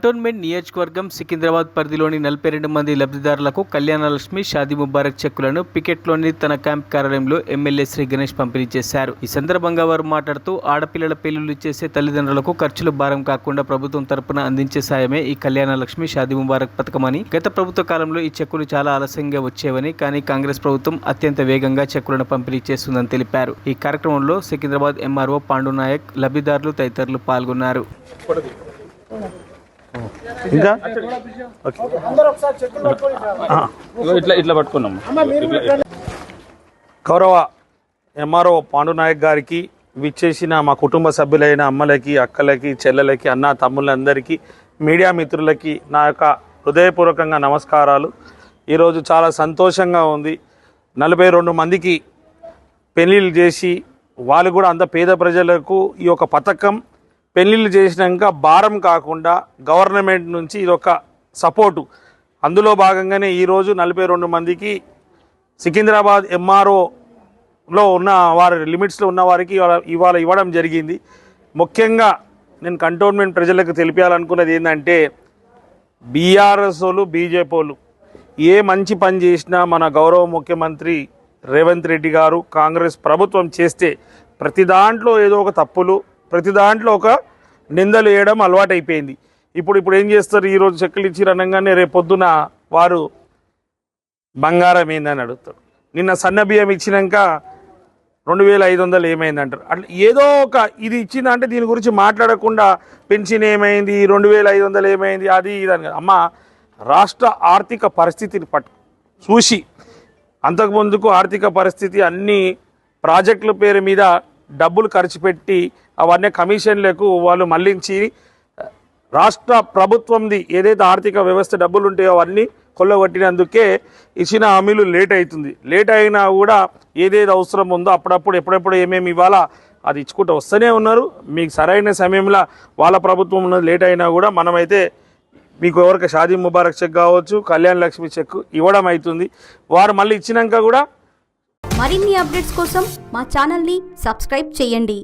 Cantonment నియోజకవర్గం సికింద్రాబాద్ పరిధిలోని 42 మంది లబ్ధిదారులకు కళ్యాణలక్ష్మి షాదీ ముబారక్ చెక్కులను పికెట్లోని తన క్యాంప్ కార్యాలయంలో ఎమ్మెల్యే శ్రీ గణేష్ పంపిణీ చేశారు. ఈ సందర్భంగా వారు మాట్లాడుతూ ఆడపిల్లల పెళ్లిళ్లు చేసే తల్లిదండ్రులకు ఖర్చులు భారం కాకుండా ప్రభుత్వం తరపున అందించే సాయమే ఈ కళ్యాణలక్ష్మి షాదీ ముబారక్ పథకమని, గత ప్రభుత్వ కాలంలో ఈ చెక్కులు చాలా ఆలస్యంగా వచ్చేవని, కానీ కాంగ్రెస్ ప్రభుత్వం అత్యంత వేగంగా చెక్కులను పంపిణీ చేస్తుందని తెలిపారు. ఈ కార్యక్రమంలో సికింద్రాబాద్ ఎంఆర్ఓ పాండునాయక్, లబ్ధిదారులు తదితరులు పాల్గొన్నారు. ఇంకా ఇట్లా పట్టుకున్నాం. గౌరవ ఎంఆర్ఓ పాండునాయక్ గారికి, విచ్చేసిన మా కుటుంబ సభ్యులైన అమ్మలకి, అక్కలకి, చెల్లెలకి, అన్న తమ్ముళ్ళందరికీ, మీడియా మిత్రులకి నా యొక్క హృదయపూర్వకంగా నమస్కారాలు. ఈరోజు చాలా సంతోషంగా ఉంది. 42 మందికి పెళ్ళిళ్ళు చేసి వాళ్ళు కూడా అంత పేద ప్రజలకు ఈ యొక్క పథకం పెళ్ళిళ్ళు చేసినాక భారం కాకుండా గవర్నమెంట్ నుంచి ఇదొక సపోర్టు. అందులో భాగంగానే ఈరోజు 42 మందికి సికింద్రాబాద్ ఎంఆర్ఓలో ఉన్న వారి లిమిట్స్లో ఉన్న వారికి ఇవాళ ఇవ్వడం జరిగింది. ముఖ్యంగా నేను కంటోన్మెంట్ ప్రజలకు తెలిపాలనుకున్నది ఏంటంటే, బీఆర్ఎస్ వాళ్ళు, బీజేపీ వాళ్ళు ఏ మంచి పని చేసినా మన గౌరవ ముఖ్యమంత్రి రేవంత్ రెడ్డి గారు, కాంగ్రెస్ ప్రభుత్వం చేస్తే ప్రతి దాంట్లో ఏదో ఒక తప్పులు, ప్రతి దాంట్లో ఒక నిందలు వేయడం అలవాటైపోయింది. ఇప్పుడు ఏం చేస్తారు, ఈరోజు చెక్కులు ఇచ్చి అనగానే రేపొద్దున వారు బంగారం ఏందని అడుగుతారు. నిన్న సన్న బియ్యం ఇచ్చినాక 2500 ఏమైందంటారు. అట్లా ఏదో ఒక ఇది ఇచ్చిందంటే దీని గురించి మాట్లాడకుండా పెన్షన్ ఏమైంది, 2500 ఏమైంది, అది ఇదని కదా. అమ్మ, రాష్ట్ర ఆర్థిక పరిస్థితిని చూసి, అంతకుముందుకు ఆర్థిక పరిస్థితి అన్ని ప్రాజెక్టుల పేరు మీద డబ్బులు ఖర్చు పెట్టి అవన్నీ కమిషన్లకు వాళ్ళు మళ్లించి రాష్ట్ర ప్రభుత్వంది ఏదైతే ఆర్థిక వ్యవస్థ డబ్బులు ఉంటాయో అవన్నీ కొల్లగొట్టినందుకే ఇచ్చిన హామీలు లేట్ అవుతుంది. లేట్ అయినా కూడా ఏదేది అవసరం ఉందో అప్పుడప్పుడు ఎప్పుడెప్పుడు ఏమేమి ఇవ్వాలా అది ఇచ్చుకుంటూ వస్తూనే ఉన్నారు. మీకు సరైన సమయంలో వాళ్ళ ప్రభుత్వం ఉన్నది లేట్ అయినా కూడా మనమైతే మీకు ఎవరికి షాదీ ముబారక్ చెక్ కావచ్చు, కళ్యాణ లక్ష్మి చెక్ ఇవ్వడం అవుతుంది. వారు మళ్ళీ ఇచ్చినాక కూడా మరిన్ని అప్డేట్స్ కోసం మా ఛానల్ని సబ్స్క్రైబ్ చేయండి.